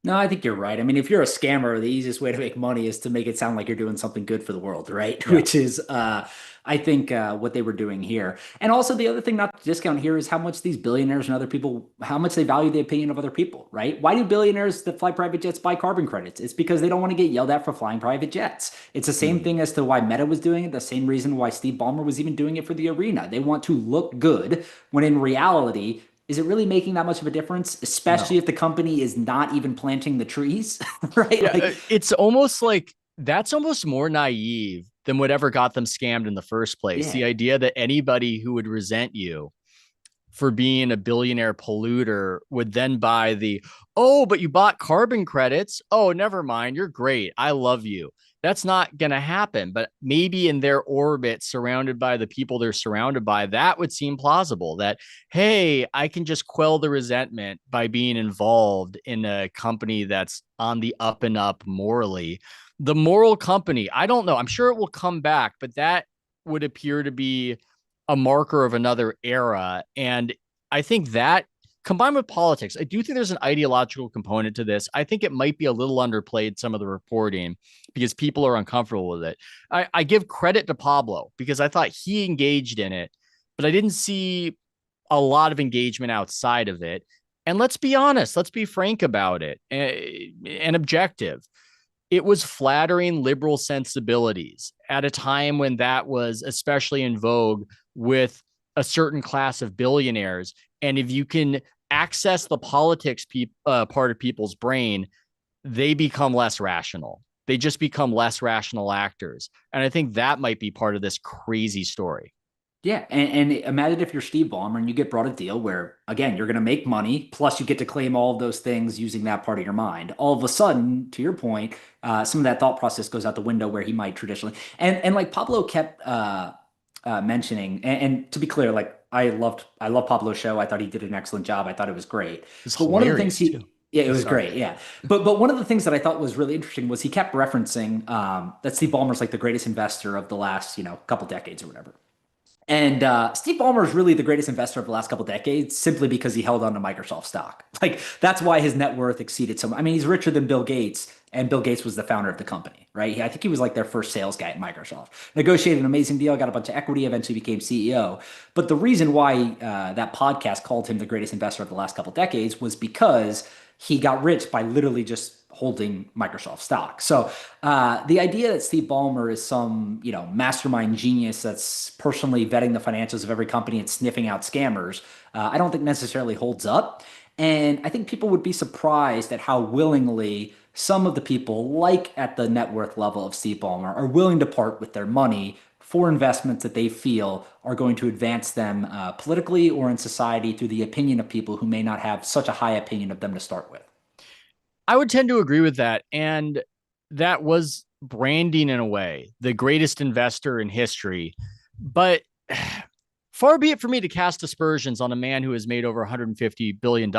No, I think you're right. I mean, if you're a scammer, the easiest way to make money is to make it sound like you're doing something good for the world, right? Yeah. Which is, I think, what they were doing here. And also, the other thing not to discount here is how much these billionaires and other people, how much they value the opinion of other people, right? Why do billionaires that fly private jets buy carbon credits? It's because they don't want to get yelled at for flying private jets. It's the same thing as to why Meta was doing it, the same reason why Steve Ballmer was even doing it for the arena. They want to look good when in reality, is it really making that much of a difference, especially if the company is not even planting the trees, right? Yeah, it's almost like that's almost more naive than whatever got them scammed in the first place. Yeah. The idea that anybody who would resent you for being a billionaire polluter would then buy but you bought carbon credits. Oh, never mind. You're great. I love you. That's not going to happen. But maybe in their orbit, surrounded by the people they're surrounded by, that would seem plausible that, hey, I can just quell the resentment by being involved in a company that's on the up and up morally. The moral company, I don't know. I'm sure it will come back, but that would appear to be a marker of another era. And I think that combined with politics, I do think there's an ideological component to this. I think it might be a little underplayed, some of the reporting, because people are uncomfortable with it. I give credit to Pablo because I thought he engaged in it, but I didn't see a lot of engagement outside of it. And let's be honest, let's be frank about it and objective. It was flattering liberal sensibilities at a time when that was especially in vogue with a certain class of billionaires. And if you can access the politics part of people's brain, they become less rational. They just become less rational actors. And I think that might be part of this crazy story. Yeah, and imagine if you're Steve Ballmer and you get brought a deal where, again, you're going to make money, plus you get to claim all of those things using that part of your mind. All of a sudden, to your point, some of that thought process goes out the window where he might traditionally. And like Pablo kept mentioning, and to be clear, like I love Pablo's show. I thought he did an excellent job. I thought it was great. It's But one of the things hilarious, too. yeah, it was Sorry. great. Yeah. But one of the things that I thought was really interesting was he kept referencing that Steve Ballmer's like the greatest investor of the last, couple decades or whatever. And Steve Ballmer is really the greatest investor of the last couple decades simply because he held on to Microsoft stock. Like that's why his net worth exceeded so much. I mean, he's richer than Bill Gates, and Bill Gates was the founder of the company, right? I think he was like their first sales guy at Microsoft. Negotiated an amazing deal, got a bunch of equity, eventually became CEO. But the reason why that podcast called him the greatest investor of the last couple decades was because he got rich by literally just holding Microsoft stock. So the idea that Steve Ballmer is some, mastermind genius that's personally vetting the financials of every company and sniffing out scammers, I don't think necessarily holds up. And I think people would be surprised at how willingly some of the people, like at the net worth level of Steve Ballmer, are willing to part with their money for investments that they feel are going to advance them politically or in society through the opinion of people who may not have such a high opinion of them to start with. I would tend to agree with that. And that was branding in a way, the greatest investor in history. But far be it for me to cast aspersions on a man who has made over $150 billion.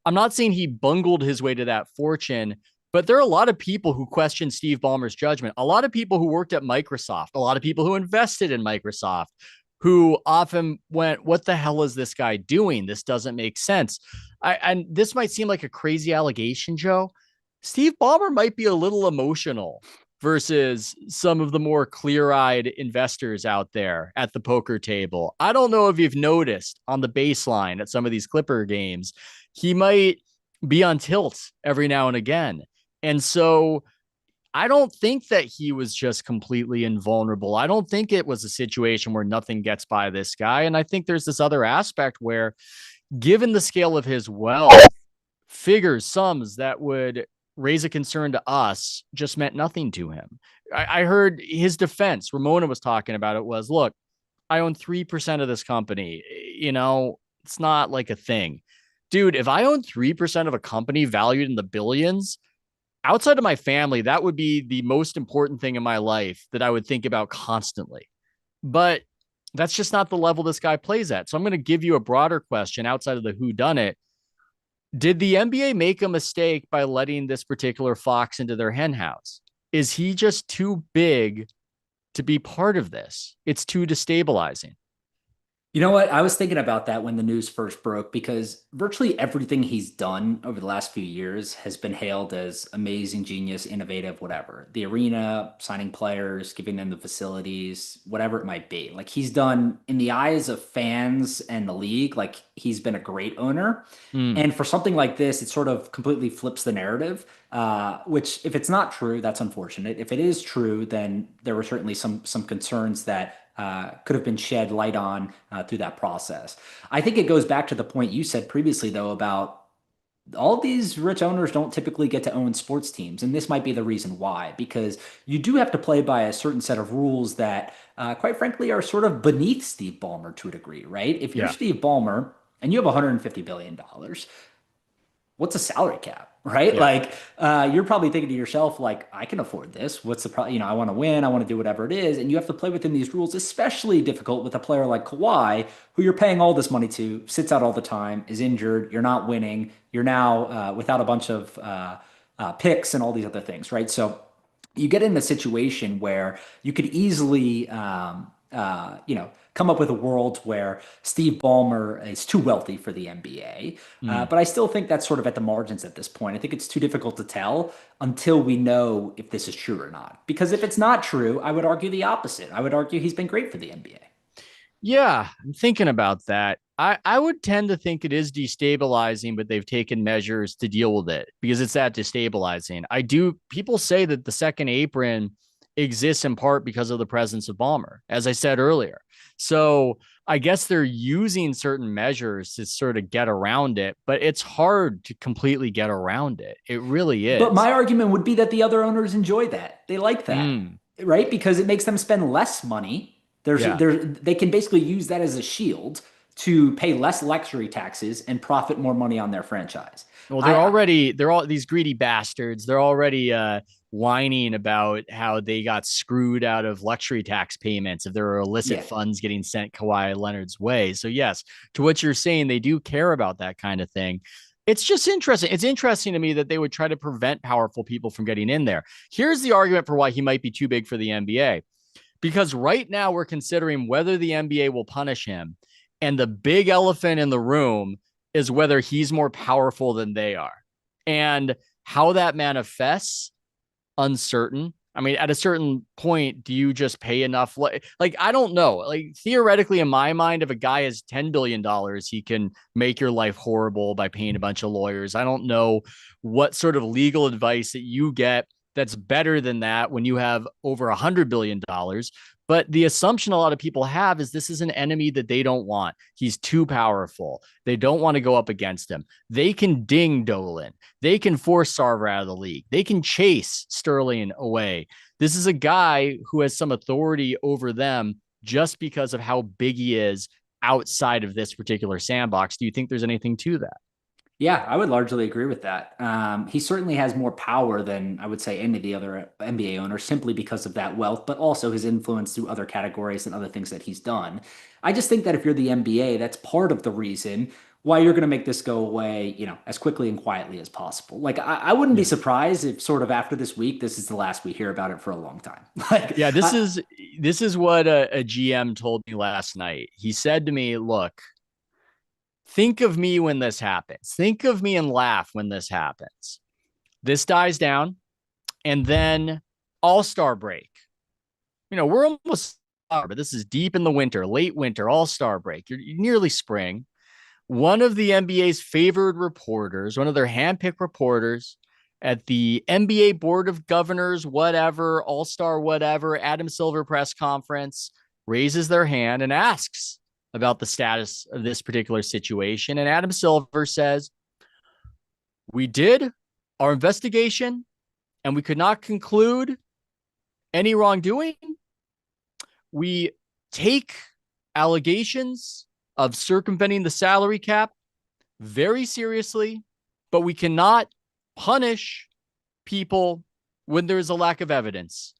I'm not saying he bungled his way to that fortune, but there are a lot of people who question Steve Ballmer's judgment. A lot of people who worked at Microsoft, a lot of people who invested in Microsoft, who often went, what the hell is this guy doing? This doesn't make sense. And this might seem like a crazy allegation, Joe. Steve Ballmer might be a little emotional versus some of the more clear-eyed investors out there at the poker table. I don't know if you've noticed on the baseline at some of these Clipper games, he might be on tilt every now and again. And so I don't think that he was just completely invulnerable. I don't think it was a situation where nothing gets by this guy. And I think there's this other aspect where, given the scale of his wealth, figures, sums that would raise a concern to us just meant nothing to him. I heard his defense. Ramona was talking about it was, look, I own 3% of this company. It's not like a thing. Dude, if I own 3% of a company valued in the billions, outside of my family, that would be the most important thing in my life that I would think about constantly. But that's just not the level this guy plays at. So I'm going to give you a broader question outside of the who done it. Did the NBA make a mistake by letting this particular fox into their henhouse? Is he just too big to be part of this? It's too destabilizing. You know what? I was thinking about that when the news first broke because virtually everything he's done over the last few years has been hailed as amazing, genius, innovative, whatever. The arena, signing players, giving them the facilities, whatever it might be. Like he's done in the eyes of fans and the league, like he's been a great owner. And for something like this, it sort of completely flips the narrative, which if it's not true, that's unfortunate. If it is true, then there were certainly some concerns that could have been shed light on through that process. I think it goes back to the point you said previously, though, about all these rich owners don't typically get to own sports teams. And this might be the reason why, because you do have to play by a certain set of rules that, quite frankly, are sort of beneath Steve Ballmer to a degree, right? If you're Steve Ballmer and you have $150 billion, what's a salary cap, right? Like, you're probably thinking to yourself, like, I can afford this. What's the problem? I want to win. I want to do whatever it is. And you have to play within these rules, especially difficult with a player like Kawhi, who you're paying all this money to, sits out all the time, is injured. You're not winning. You're now without a bunch of picks and all these other things, right? So you get in a situation where you could easily, come up with a world where Steve Ballmer is too wealthy for the NBA. But I still think that's sort of at the margins at this point. I think it's too difficult to tell until we know if this is true or not. Because if it's not true, I would argue the opposite. I would argue he's been great for the NBA. Yeah, I'm thinking about that. I would tend to think it is destabilizing, but they've taken measures to deal with it because it's that destabilizing. People say that the second apron exists in part because of the presence of Ballmer, as I said earlier. So I guess they're using certain measures to sort of get around it, but it's hard to completely get around it. It really is. But my argument would be that the other owners enjoy that. They like that, right? Because it makes them spend less money. They can basically use that as a shield to pay less luxury taxes and profit more money on their franchise. Well, they're all these greedy bastards. They're already whining about how they got screwed out of luxury tax payments if there were illicit funds getting sent Kawhi Leonard's way. So yes, to what you're saying, they do care about that kind of thing. It's just interesting. It's interesting to me that they would try to prevent powerful people from getting in there. Here's the argument for why he might be too big for the NBA. Because right now we're considering whether the NBA will punish him. And the big elephant in the room is whether he's more powerful than they are. And how that manifests, uncertain. I mean, at a certain point, do you just pay enough? Like, I don't know. Like, theoretically, in my mind, if a guy has $10 billion, he can make your life horrible by paying a bunch of lawyers. I don't know what sort of legal advice that you get that's better than that when you have over $100 billion. But the assumption a lot of people have is this is an enemy that they don't want. He's too powerful. They don't want to go up against him. They can ding Dolan. They can force Sarver out of the league. They can chase Sterling away. This is a guy who has some authority over them just because of how big he is outside of this particular sandbox. Do you think there's anything to that? Yeah, I would largely agree with that. He certainly has more power than I would say any of the other NBA owners simply because of that wealth, but also his influence through other categories and other things that he's done. I just think that if you're the NBA, that's part of the reason why you're going to make this go away, as quickly and quietly as possible. Like, I wouldn't be surprised if sort of after this week, this is the last we hear about it for a long time. This is what a GM told me last night. He said to me, look, think of me when this happens. Think of me and laugh when this happens. This dies down, and then All-Star break. We're almost, but this is deep in the winter, late winter, All-Star break. You're nearly spring. One of the NBA's favored reporters, one of their handpicked reporters, at the NBA Board of Governors, whatever, All-Star, whatever, Adam Silver press conference, raises their hand and asks about the status of this particular situation. And Adam Silver says, we did our investigation and we could not conclude any wrongdoing. We take allegations of circumventing the salary cap very seriously, but we cannot punish people when there is a lack of evidence.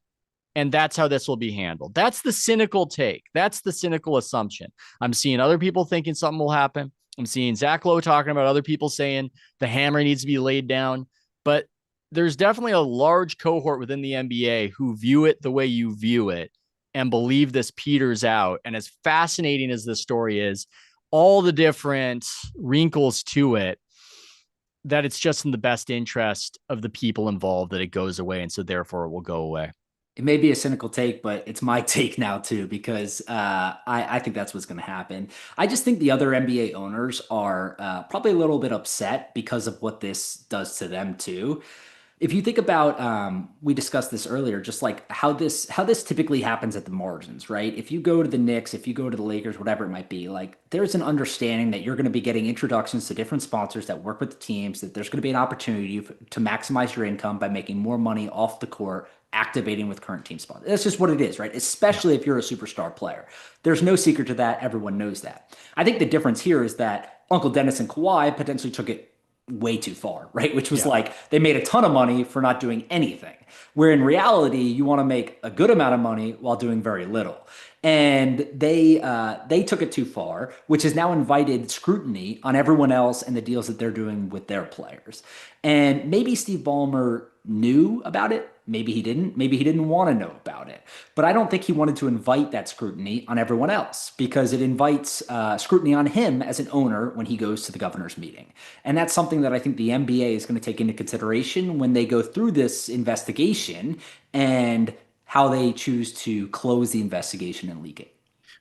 And that's how this will be handled. That's the cynical take. That's the cynical assumption. I'm seeing other people thinking something will happen. I'm seeing Zach Lowe talking about other people saying the hammer needs to be laid down. But there's definitely a large cohort within the NBA who view it the way you view it and believe this peters out. And as fascinating as this story is, all the different wrinkles to it, that it's just in the best interest of the people involved that it goes away. And so therefore it will go away. It may be a cynical take, but it's my take now too, because I think that's what's going to happen. I just think the other NBA owners are probably a little bit upset because of what this does to them too. If you think about, we discussed this earlier, just like how this typically happens at the margins, right? If you go to the Knicks, if you go to the Lakers, whatever it might be, like there's an understanding that you're going to be getting introductions to different sponsors that work with the teams, that there's going to be an opportunity to maximize your income by making more money off the court, activating with current team sponsors. That's just what it is, right? Especially if you're a superstar player. There's no secret to that. Everyone knows that. I think the difference here is that Uncle Dennis and Kawhi potentially took it way too far, right? Which was like they made a ton of money for not doing anything. Where in reality, you want to make a good amount of money while doing very little. And they took it too far, which has now invited scrutiny on everyone else and the deals that they're doing with their players. And maybe Steve Ballmer knew about it. Maybe he didn't. Maybe he didn't want to know about it. But I don't think he wanted to invite that scrutiny on everyone else, because it invites scrutiny on him as an owner when he goes to the governor's meeting. And that's something that I think the NBA is going to take into consideration when they go through this investigation and how they choose to close the investigation and leak it.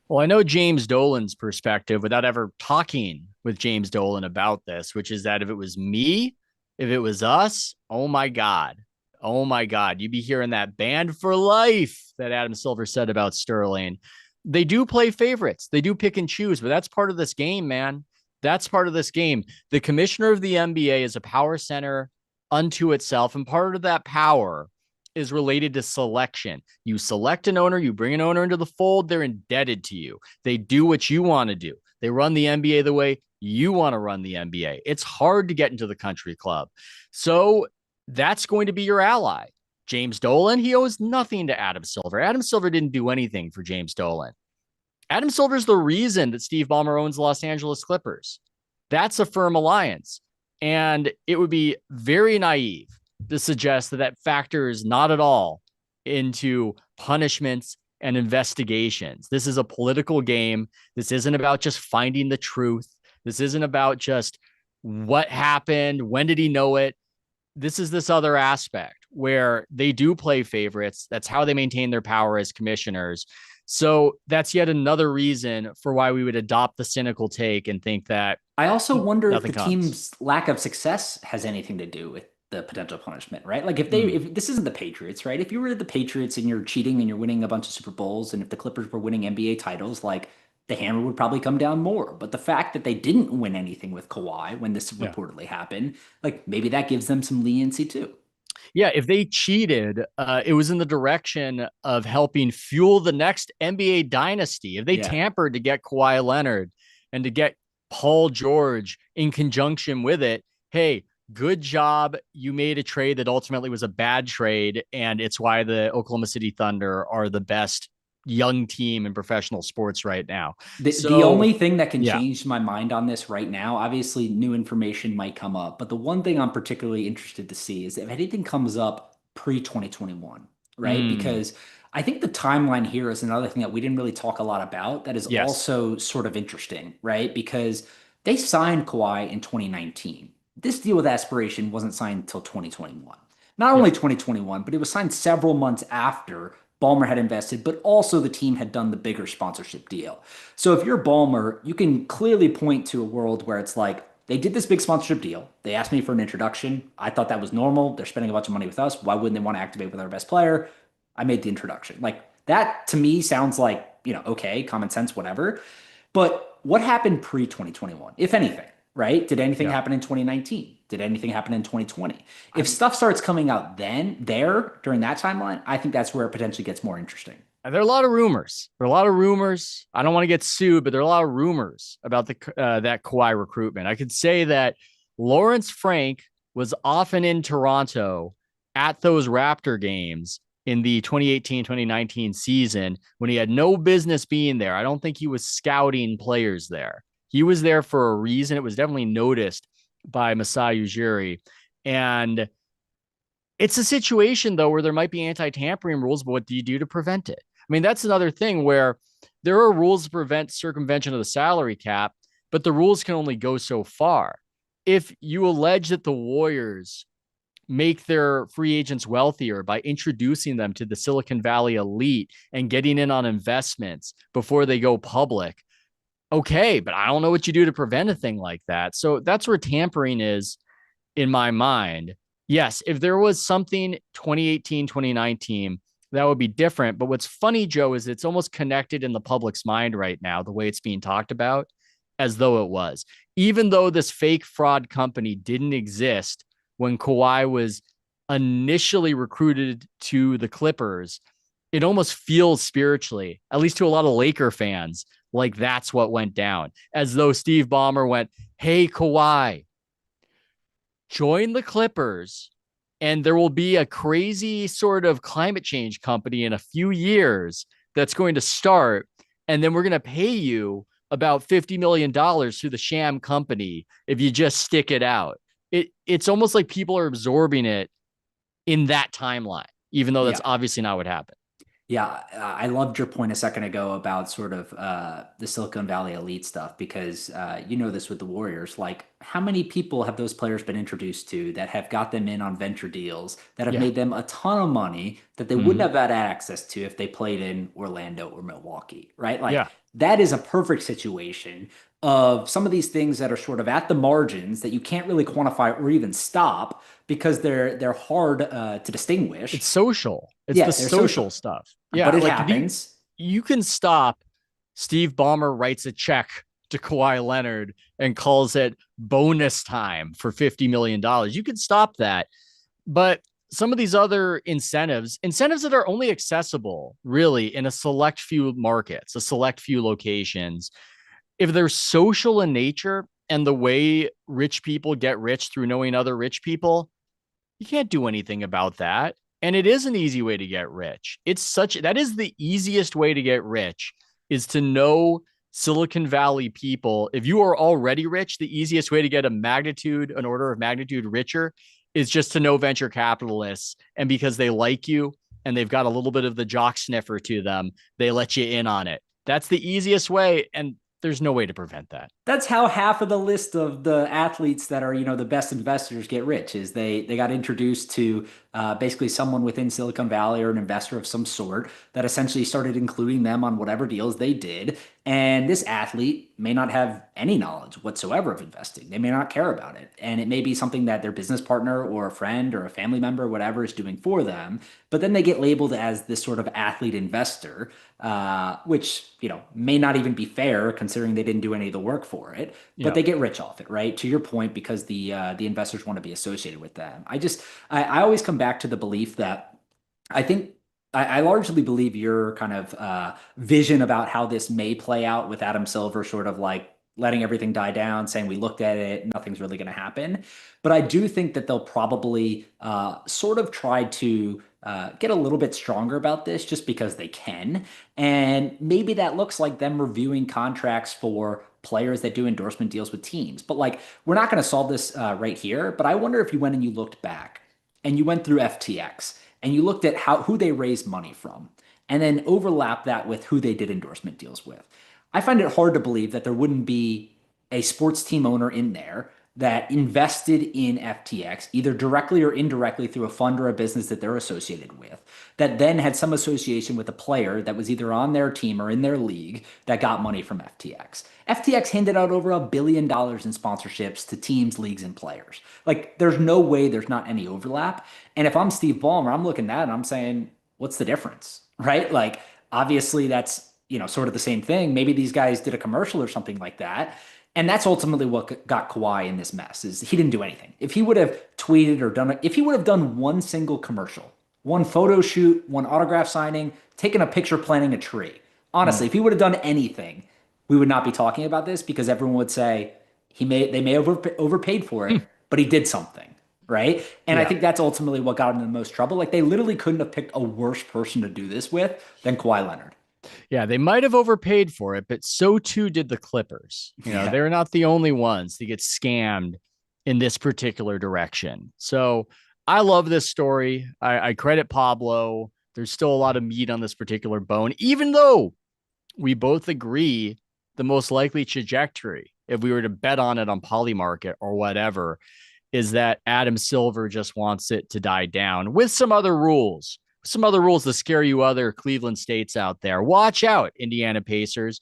Well, I know James Dolan's perspective without ever talking with James Dolan about this, which is that if it was me, if it was us, oh my God, you'd be hearing that banned for life that Adam Silver said about Sterling. They do play favorites. They do pick and choose, but that's part of this game, man. That's part of this game. The commissioner of the NBA is a power center unto itself, and part of that power is related to selection. You select an owner, you bring an owner into the fold, they're indebted to you. They do what you want to do. They run the NBA the way you want to run the NBA. It's hard to get into the country club. So that's going to be your ally. James Dolan, he owes nothing to Adam Silver. Adam Silver didn't do anything for James Dolan. Adam Silver's the reason that Steve Ballmer owns the Los Angeles Clippers. That's a firm alliance. And it would be very naive to suggest that that factors not at all into punishments and investigations. This is a political game. This isn't about just finding the truth. This isn't about just what happened. When did he know it? This is this other aspect where they do play favorites. That's how they maintain their power as commissioners. So that's yet another reason for why we would adopt the cynical take and think that I also wonder if the comes. Team's lack of success has anything to do with the potential punishment, right? Like if this isn't the Patriots, right? If you were the Patriots and you're cheating and you're winning a bunch of Super Bowls, and if the Clippers were winning NBA titles, like the hammer would probably come down more. But the fact that they didn't win anything with Kawhi when this reportedly happened, like maybe that gives them some leniency too. Yeah, if they cheated, it was in the direction of helping fuel the next NBA dynasty. If they tampered to get Kawhi Leonard and to get Paul George in conjunction with it, hey, good job. You made a trade that ultimately was a bad trade, and it's why the Oklahoma City Thunder are the best young team in professional sports right now. The only thing that can change my mind on this right now, obviously new information might come up, but the one thing I'm particularly interested to see is if anything comes up pre-2021, right? Because I think the timeline here is another thing that we didn't really talk a lot about that is also sort of interesting, right? Because they signed Kawhi in 2019. This deal with Aspiration wasn't signed until 2021. Not only 2021, but it was signed several months after Ballmer had invested, but also the team had done the bigger sponsorship deal. So if you're Ballmer, you can clearly point to a world where it's like, they did this big sponsorship deal. They asked me for an introduction. I thought that was normal. They're spending a bunch of money with us. Why wouldn't they want to activate with our best player? I made the introduction. Like that to me sounds like, okay, common sense, whatever. But what happened pre 2021, if anything, right? Did anything Yeah. happen in 2019? Did anything happen in 2020? If stuff starts coming out during that timeline, I think that's where it potentially gets more interesting. There are a lot of rumors. There are a lot of rumors. I don't want to get sued, but there are a lot of rumors about that Kawhi recruitment. I could say that Lawrence Frank was often in Toronto at those Raptor games in the 2018-2019 season when he had no business being there. I don't think he was scouting players there. He was there for a reason. It was definitely noticed by Masai Ujiri. And it's a situation, though, where there might be anti-tampering rules, but what do you do to prevent it? I mean, that's another thing where there are rules to prevent circumvention of the salary cap, but the rules can only go so far. If you allege that the Warriors make their free agents wealthier by introducing them to the Silicon Valley elite and getting in on investments before they go public, okay, but I don't know what you do to prevent a thing like that. So that's where tampering is in my mind. Yes, if there was something 2018, 2019, that would be different. But what's funny, Joe, is it's almost connected in the public's mind right now, the way it's being talked about, as though it was. Even though this fake fraud company didn't exist when Kawhi was initially recruited to the Clippers, it almost feels spiritually, at least to a lot of Laker fans, like that's what went down. As though Steve Ballmer went, hey, Kawhi, join the Clippers, and there will be a crazy sort of climate change company in a few years that's going to start. And then we're going to pay you about $50 million to the sham company if you just stick it out. It's almost like people are absorbing it in that timeline, even though that's obviously not what happened. Yeah, I loved your point a second ago about sort of the Silicon Valley elite stuff because you know this with the Warriors. Like, how many people have those players been introduced to that have got them in on venture deals that have made them a ton of money that they wouldn't have had access to if they played in Orlando or Milwaukee, right? Like, that is a perfect situation of some of these things that are sort of at the margins that you can't really quantify or even stop because they're hard to distinguish. It's social. It's the social stuff. Yeah, but it happens. You can stop. Steve Ballmer writes a check to Kawhi Leonard and calls it bonus time for $50 million. You can stop that. But some of these other incentives that are only accessible really in a select few markets, a select few locations, if they're social in nature and the way rich people get rich through knowing other rich people, you can't do anything about that. And it is an easy way to get rich. That is the easiest way to get rich, is to know Silicon Valley people. If you are already rich, the easiest way to get an order of magnitude richer is just to know venture capitalists. And because they like you and they've got a little bit of the jock sniffer to them, they let you in on it. That's the easiest way. And there's no way to prevent that. That's how half of the list of the athletes that are, the best investors get rich is they got introduced to basically someone within Silicon Valley or an investor of some sort that essentially started including them on whatever deals they did. And this athlete may not have any knowledge whatsoever of investing. They may not care about it. And it may be something that their business partner or a friend or a family member or whatever is doing for them. But then they get labeled as this sort of athlete investor, which, may not even be fair considering they didn't do any of the work for it, but they get rich off it, right? To your point, because the investors want to be associated with them. I always come back to the belief that I largely believe your kind of vision about how this may play out with Adam Silver sort of like letting everything die down, saying we looked at it, nothing's really going to happen. But I do think that they'll probably sort of try to get a little bit stronger about this just because they can. And maybe that looks like them reviewing contracts for players that do endorsement deals with teams. But like, we're not going to solve this right here. But I wonder if you went and you looked back and you went through FTX and you looked at who they raised money from and then overlap that with who they did endorsement deals with. I find it hard to believe that there wouldn't be a sports team owner in there that invested in FTX, either directly or indirectly through a fund or a business that they're associated with, that then had some association with a player that was either on their team or in their league that got money from FTX. FTX handed out over $1 billion in sponsorships to teams, leagues, and players. Like, there's no way there's not any overlap. And if I'm Steve Ballmer, I'm looking at that and I'm saying, what's the difference? Right? Like, obviously that's, sort of the same thing. Maybe these guys did a commercial or something like that. And that's ultimately what got Kawhi in this mess is he didn't do anything. If he would have tweeted or if he would have done one single commercial, one photo shoot, one autograph signing, taken a picture planting a tree, honestly, if he would have done anything, we would not be talking about this because everyone would say they may have overpaid for it, but he did something, right? And I think that's ultimately what got him in the most trouble. Like, they literally couldn't have picked a worse person to do this with than Kawhi Leonard. Yeah, they might have overpaid for it, but so too did the Clippers. They're not the only ones to get scammed in this particular direction. So I love this story. I credit Pablo. There's still a lot of meat on this particular bone, even though we both agree the most likely trajectory, if we were to bet on it on Polymarket or whatever, is that Adam Silver just wants it to die down with some other rules to scare you other Cleveland States out there. Watch out, Indiana Pacers.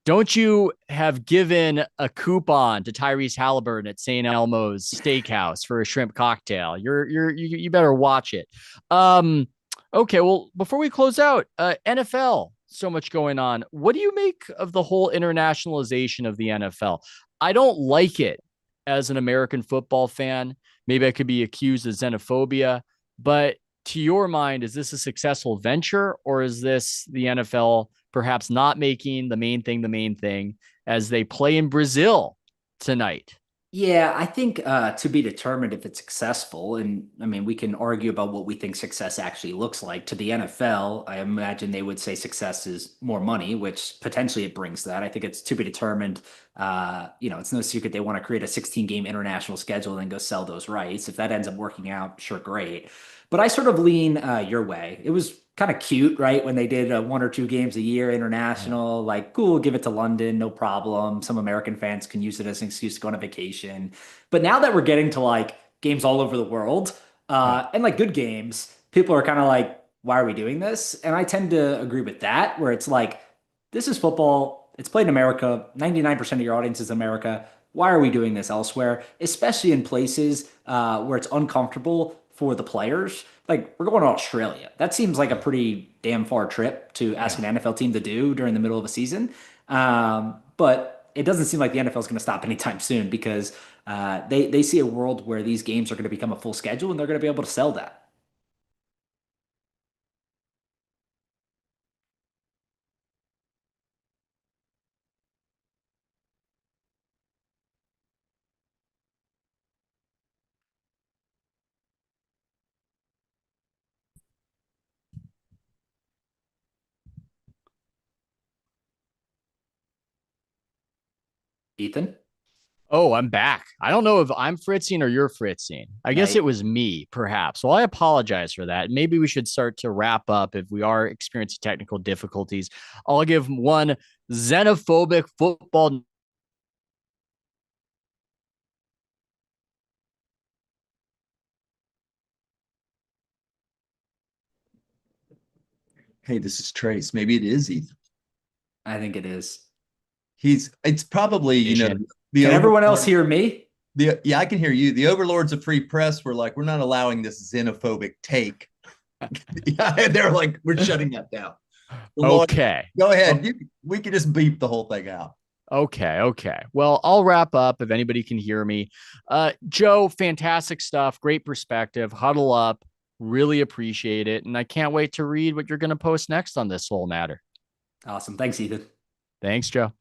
Don't you have given a coupon to Tyrese Halliburton at St. Elmo's Steakhouse for a shrimp cocktail? You better watch it. Okay, well, before we close out, NFL, so much going on. What do you make of the whole internationalization of the NFL? I don't like it as an American football fan. Maybe I could be accused of xenophobia, but to your mind, is this a successful venture, or is this the NFL perhaps not making the main thing as they play in Brazil tonight? Yeah, I think to be determined if it's successful, and I mean, we can argue about what we think success actually looks like. To the NFL, I imagine they would say success is more money, which potentially it brings that. I think it's to be determined. It's no secret they want to create a 16-game international schedule and then go sell those rights. If that ends up working out, sure, great. But I sort of lean your way. It was kind of cute, right? When they did 1 or 2 games a year international, like, cool, give it to London, no problem. Some American fans can use it as an excuse to go on a vacation. But now that we're getting to like games all over the world and like good games, people are kind of like, why are we doing this? And I tend to agree with that, where it's like, this is football. It's played in America. 99% of your audience is America. Why are we doing this elsewhere? Especially in places where it's uncomfortable for the players. Like, we're going to Australia. That seems like a pretty damn far trip to ask an NFL team to do during the middle of a season. But it doesn't seem like the NFL is going to stop anytime soon because they see a world where these games are going to become a full schedule and they're going to be able to sell that. Ethan? Oh, I'm back. I don't know if I'm fritzing or you're fritzing. I guess it was me, perhaps. Well, I apologize for that. Maybe we should start to wrap up if we are experiencing technical difficulties. I'll give one xenophobic football. Hey, this is Trace. Maybe it is Ethan. I think it is. It's probably, the Can everyone else hear me? Yeah, I can hear you. The overlords of free press were like, we're not allowing this xenophobic take. Yeah, they're like, we're shutting that down. Okay. Go ahead. We can just beep the whole thing out. Okay. Well, I'll wrap up if anybody can hear me. Joe, fantastic stuff. Great perspective. Huddle up. Really appreciate it. And I can't wait to read what you're going to post next on this whole matter. Awesome. Thanks, Ethan. Thanks, Joe.